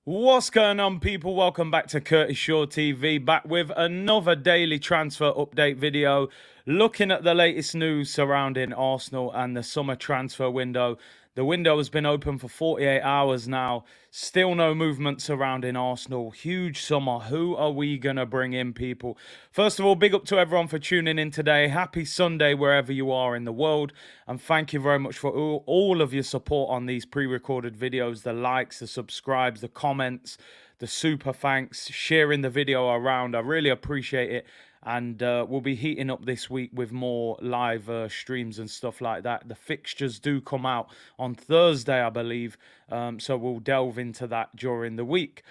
What's going on, people? Welcome back to Curtis Shaw TV, back with another daily transfer update video, looking at the latest news surrounding Arsenal and the summer transfer window. The window has been open for 48 hours now. Still no movement surrounding Arsenal. Huge summer. Who are we going to bring in, people? First of all, big up to everyone for tuning in today. Happy Sunday wherever you are in the world. And thank you very much for all of your support on these pre-recorded videos. The likes, the subscribes, the comments, the super thanks, sharing the video around. I really appreciate it. And we'll be heating up this week with more live streams and stuff like that. The fixtures do come out on Thursday, I believe. So we'll delve into that during the week.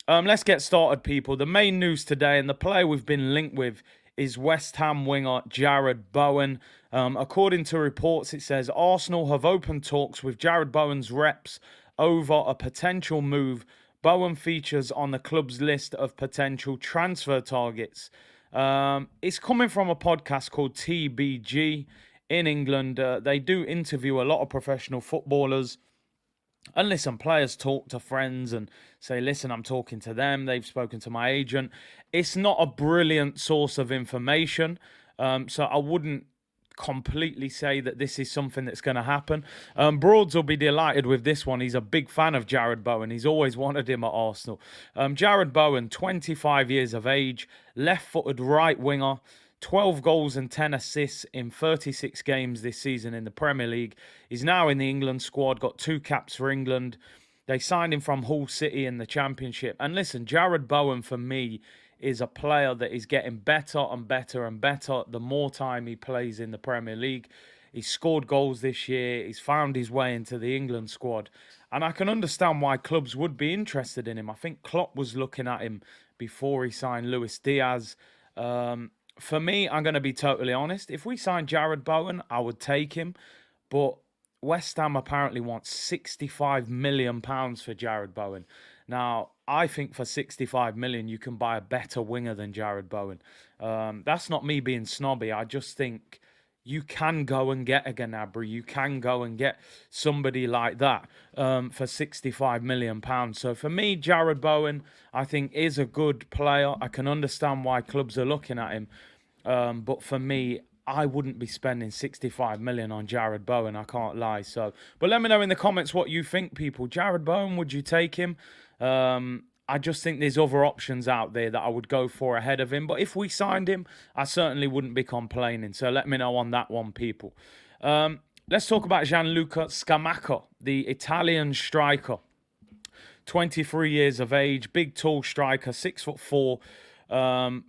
Let's get started, people. The main news today, and the player we've been linked with, is West Ham winger Jarrod Bowen. According to reports, it says Arsenal have opened talks with Jarrod Bowen's reps over a potential move. Bowen features on the club's list of potential transfer targets. It's coming from a podcast called TBG in England. They do interview a lot of professional footballers. And listen, players talk to friends and say, listen, I'm talking to them. They've spoken to my agent. It's not a brilliant source of information. So I wouldn't completely say that this is something that's going to happen. Broads will be delighted with this one. He's a big fan of Jarrod Bowen. He's always wanted him at Arsenal. Jarrod Bowen, 25 years of age, left-footed right winger, 12 goals and 10 assists in 36 games this season in the Premier League. He's now in the England squad, got 2 caps for England. They signed him from Hull City in the Championship. And listen, Jarrod Bowen, for me, is a player that is getting better and better and better the more time he plays in the Premier League. He's scored goals this year. He's found his way into the England squad. And I can understand why clubs would be interested in him. I think Klopp was looking at him before he signed Luis Diaz. For me, I'm going to be totally honest. If we signed Jarrod Bowen, I would take him. But West Ham apparently wants £65 million for Jarrod Bowen. Now, I think for 65 million, you can buy a better winger than Jarrod Bowen. That's not me being snobby. I just think you can go and get a Gnabry. You can go and get somebody like that for 65 million pounds. So for me, Jarrod Bowen, I think, is a good player. I can understand why clubs are looking at him. But for me, I wouldn't be spending 65 million on Jarrod Bowen. I can't lie. So, but let me know in the comments what you think, people. Jarrod Bowen, would you take him? I just think there's other options out there that I would go for ahead of him. But if we signed him, I certainly wouldn't be complaining. So let me know on that one, people. Let's talk about Gianluca Scamacca, the Italian striker. 23 years of age, big tall striker, 6'4".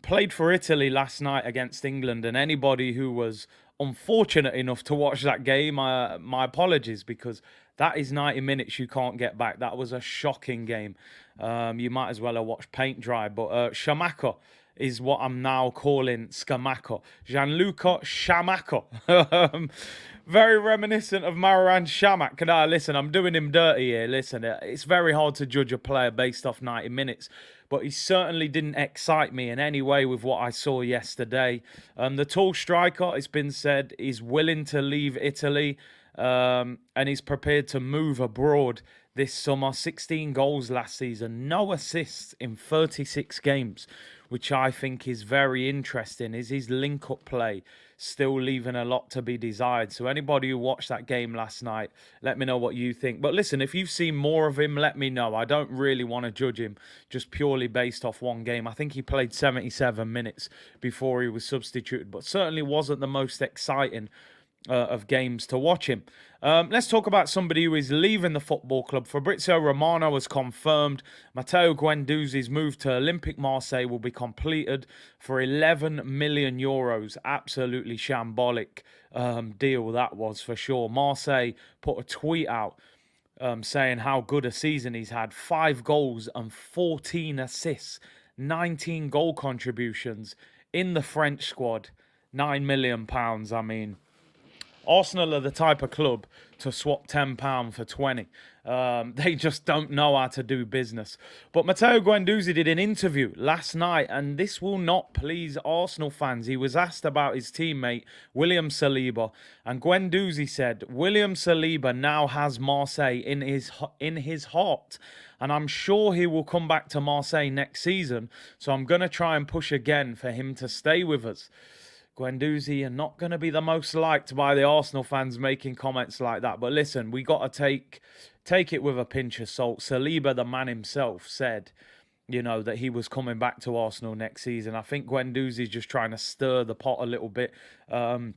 Played for Italy last night against England, and anybody who was unfortunate enough to watch that game, my apologies, because that is 90 minutes you can't get back. That was a shocking game. You might as well have watched paint dry. But Scamacca is what I'm now calling Scamacca. Gianluca Scamacca. Very reminiscent of Marouane Chamakh. Now, listen, I'm doing him dirty here. Listen, it's very hard to judge a player based off 90 minutes. But he certainly didn't excite me in any way with what I saw yesterday. The tall striker, it's been said, is willing to leave Italy. And he's prepared to move abroad this summer. 16 goals last season, no assists in 36 games, which I think is very interesting. Is his link-up play still leaving a lot to be desired? So anybody who watched that game last night, let me know what you think. But listen, if you've seen more of him, let me know. I don't really want to judge him just purely based off one game. I think he played 77 minutes before he was substituted, but certainly wasn't the most exciting of games to watch him. Let's talk about somebody who is leaving the football club. Fabrizio Romano has confirmed Gaetano Guendouzi's move to Olympique Marseille will be completed for 11 million euros. Absolutely shambolic deal that was, for sure. Marseille put a tweet out saying how good a season he's had. 5 goals and 14 assists, 19 goal contributions in the French squad. £9 million. I mean, Arsenal are the type of club to swap £10 for 20. They just don't know how to do business. But Gaetano Guendouzi did an interview last night, and this will not please Arsenal fans. He was asked about his teammate, William Saliba, and Guendouzi said, William Saliba now has Marseille in his heart, and I'm sure he will come back to Marseille next season, so I'm going to try and push again for him to stay with us. Guendouzi, you're not going to be the most liked by the Arsenal fans making comments like that. But listen, we got to take it with a pinch of salt. Saliba, the man himself, said, you know, that he was coming back to Arsenal next season. I think Guendouzi's just trying to stir the pot a little bit. But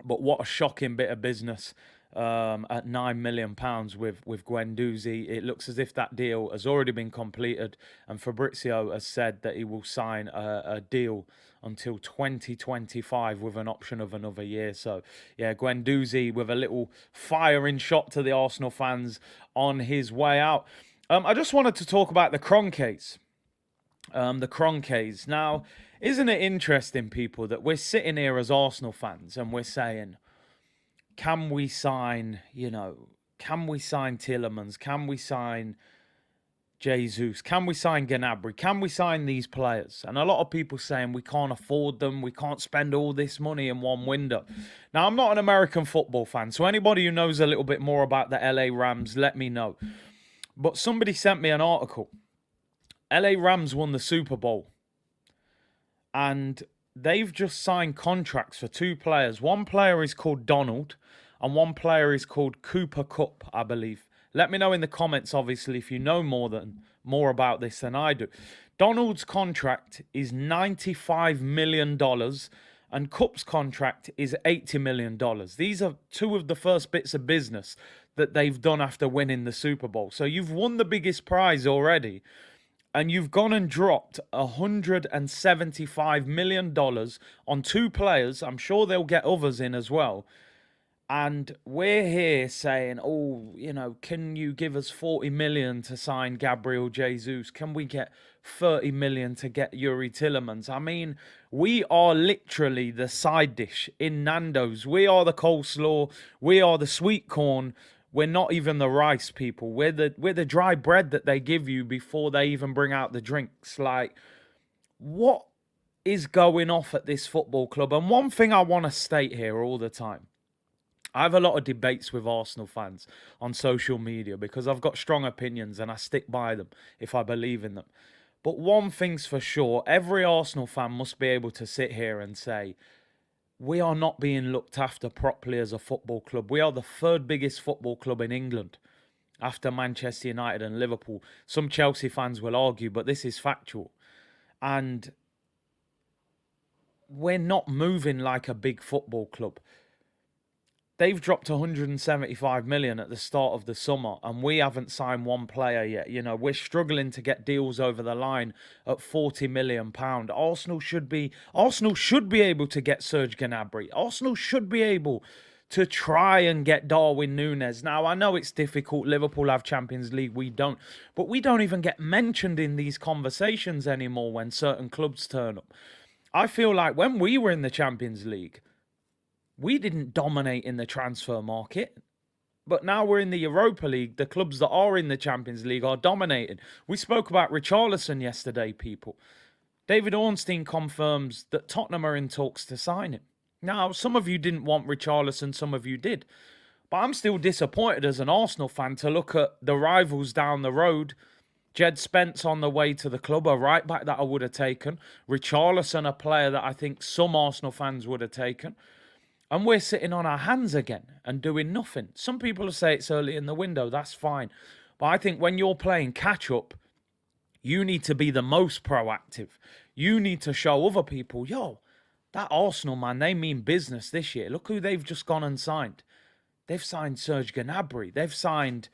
what a shocking bit of business at £9 million with Guendouzi. It looks as if that deal has already been completed, and Fabrizio has said that he will sign a deal until 2025 with an option of another year. So, yeah, Guendouzi with a little firing shot to the Arsenal fans on his way out. I just wanted to talk about the Kroenkes. The Kroenkes. Now, isn't it interesting, people, that we're sitting here as Arsenal fans and we're saying, can we sign, can we sign Tielemans? Can we sign Jesus? Can we sign Gnabry? Can we sign these players? And a lot of people saying we can't afford them. We can't spend all this money in one window. Now, I'm not an American football fan, so anybody who knows a little bit more about the LA Rams, let me know. But somebody sent me an article. LA Rams won the Super Bowl, and they've just signed contracts for two players. One player is called Donald, and one player is called Cooper Kupp, I believe. Let me know in the comments, obviously, if you know more about this than I do. Donald's contract is $95 million, and Kupp's contract is $80 million. These are two of the first bits of business that they've done after winning the Super Bowl. So you've won the biggest prize already, and you've gone and dropped $175 million on two players. I'm sure they'll get others in as well. And we're here saying, can you give us 40 million to sign Gabriel Jesus? Can we get 30 million to get Youri Tielemans? I mean, we are literally the side dish in Nando's. We are the coleslaw. We are the sweet corn. We're not even the rice, people. We're the dry bread that they give you before they even bring out the drinks. Like, what is going off at this football club? And one thing I want to state here all the time. I have a lot of debates with Arsenal fans on social media because I've got strong opinions and I stick by them if I believe in them. But one thing's for sure, every Arsenal fan must be able to sit here and say, we are not being looked after properly as a football club. We are the third biggest football club in England after Manchester United and Liverpool. Some Chelsea fans will argue, but this is factual. And we're not moving like a big football club. They've dropped 175 million at the start of the summer, and we haven't signed one player yet. We're struggling to get deals over the line at £40 million. Arsenal should be able to get Serge Gnabry. Arsenal should be able to try and get Darwin Núñez. Now, I know it's difficult. Liverpool have Champions League, we don't. But we don't even get mentioned in these conversations anymore when certain clubs turn up. I feel like when we were in the Champions League, we didn't dominate in the transfer market. But now we're in the Europa League. The clubs that are in the Champions League are dominating. We spoke about Richarlison yesterday, people. David Ornstein confirms that Tottenham are in talks to sign him. Now, some of you didn't want Richarlison, some of you did. But I'm still disappointed as an Arsenal fan to look at the rivals down the road. Jed Spence on the way to the club, a right back that I would have taken. Richarlison, a player that I think some Arsenal fans would have taken. And we're sitting on our hands again and doing nothing. Some people say it's early in the window. That's fine. But I think when you're playing catch-up, you need to be the most proactive. You need to show other people, that Arsenal, man, they mean business this year. Look who they've just gone and signed. They've signed Serge Gnabry. They've signed,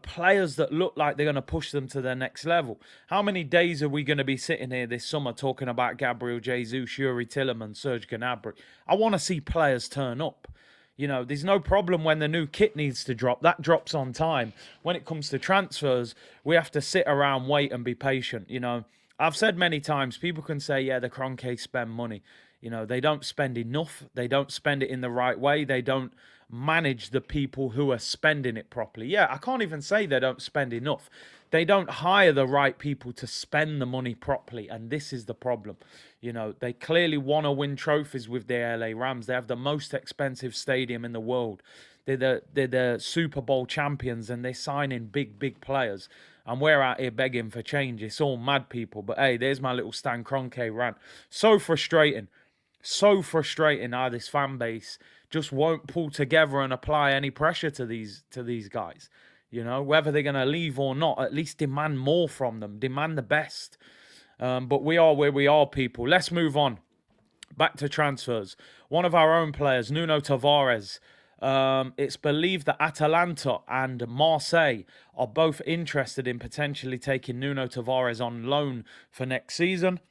players that look like they're going to push them to their next level. How many days are we going to be sitting here this summer talking about Gabriel Jesus, Youri Tielemans, Serge Gnabry? I want to see players turn up. There's no problem when the new kit needs to drop. That drops on time. When it comes to transfers, we have to sit around, wait and be patient. I've said many times, people can say, the Kroenke spend money. You know, they don't spend enough. They don't spend it in the right way. They don't manage the people who are spending it properly. Yeah, I can't even say they don't spend enough. They don't hire the right people to spend the money properly, and this is the problem. You know, they clearly want to win trophies with the LA Rams. They have the most expensive stadium in the world. They're the Super Bowl champions, and they're signing big players. And we're out here begging for change. It's all mad people. But hey, there's my little Stan Kroenke rant. So frustrating. So frustrating how this fan base just won't pull together and apply any pressure to these guys. You know, whether they're going to leave or not, at least demand more from them. Demand the best. But we are where we are, people. Let's move on. Back to transfers. One of our own players, Nuno Tavares. It's believed that Atalanta and Marseille are both interested in potentially taking Nuno Tavares on loan for next season.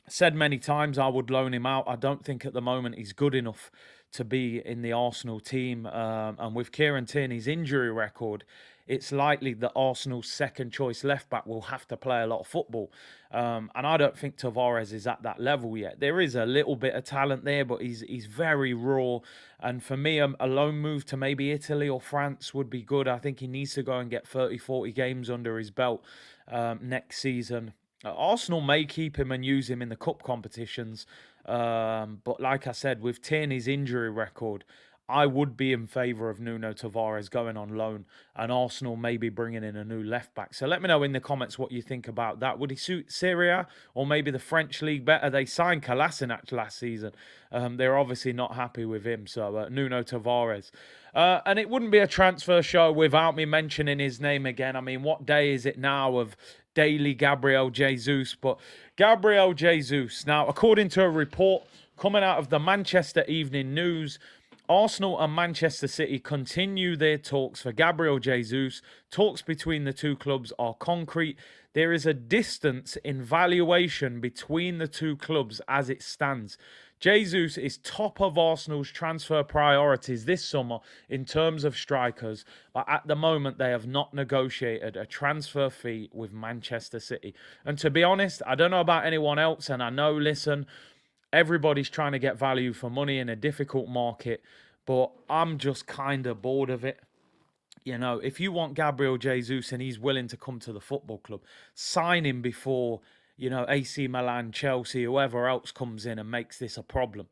Said many times I would loan him out. I don't think at the moment he's good enough to be in the Arsenal team. And with Kieran Tierney's injury record, it's likely that Arsenal's second choice left back will have to play a lot of football. And I don't think Tavares is at that level yet. There is a little bit of talent there, but he's very raw. And for me, a loan move to maybe Italy or France would be good. I think he needs to go and get 30, 40 games under his belt next season. Arsenal may keep him and use him in the cup competitions. But like I said, with Tierney's injury record, I would be in favour of Nuno Tavares going on loan and Arsenal maybe bringing in a new left-back. So let me know in the comments what you think about that. Would he suit Syria or maybe the French league better? They signed Kolasinac last season. They're obviously not happy with him. So Nuno Tavares. And it wouldn't be a transfer show without me mentioning his name again. I mean, what day is it now of daily Gabriel Jesus? But Gabriel Jesus, now, according to a report coming out of the Manchester Evening News, Arsenal and Manchester City continue their talks for Gabriel Jesus. Talks between the two clubs are concrete. There is a distance in valuation between the two clubs as it stands. Jesus is top of Arsenal's transfer priorities this summer in terms of strikers, but at the moment they have not negotiated a transfer fee with Manchester City. And to be honest, I don't know about anyone else, and I know, listen, everybody's trying to get value for money in a difficult market, but I'm just kind of bored of it. You know, if you want Gabriel Jesus and he's willing to come to the football club, sign him before, you know, AC Milan, Chelsea, whoever else comes in and makes this a problem.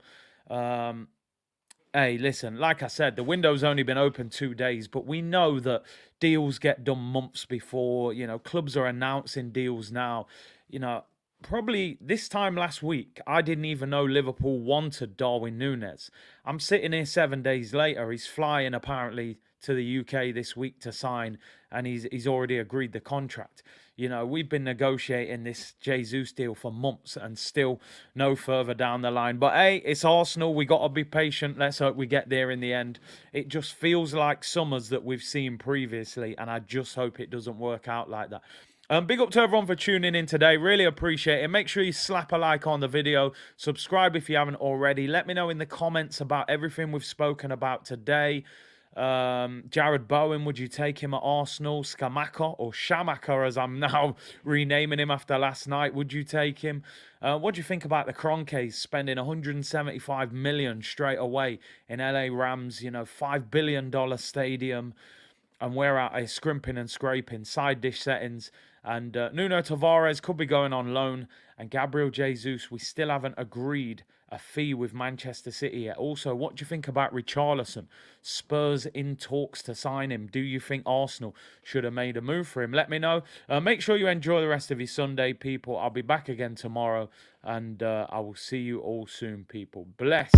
Hey, listen, like I said, the window's only been open 2 days, but we know that deals get done months before. You know, clubs are announcing deals now. You know, probably this time last week, I didn't even know Liverpool wanted Darwin Núñez. I'm sitting here 7 days later. He's flying apparently to the UK this week to sign, and he's already agreed the contract. You know, we've been negotiating this Jesus deal for months and still no further down the line. But hey, it's Arsenal. We got to be patient. Let's hope we get there in the end. It just feels like summers that we've seen previously, and I just hope it doesn't work out like that. Big up to everyone for tuning in today. Really appreciate it. Make sure you slap a like on the video. Subscribe if you haven't already. Let me know in the comments about everything we've spoken about today. Jarrod Bowen, would you take him at Arsenal? Scamacca, or Shamaka as I'm now renaming him after last night, would you take him? What do you think about the Kroenkes spending 175 million straight away in LA Rams, you know, $5 billion stadium, and we're out here scrimping and scraping, side dish settings? And Nuno Tavares could be going on loan. And Gabriel Jesus, we still haven't agreed a fee with Manchester City yet. Also, what do you think about Richarlison? Spurs in talks to sign him. Do you think Arsenal should have made a move for him? Let me know. Make sure you enjoy the rest of your Sunday, people. I'll be back again tomorrow. And I will see you all soon, people. Bless.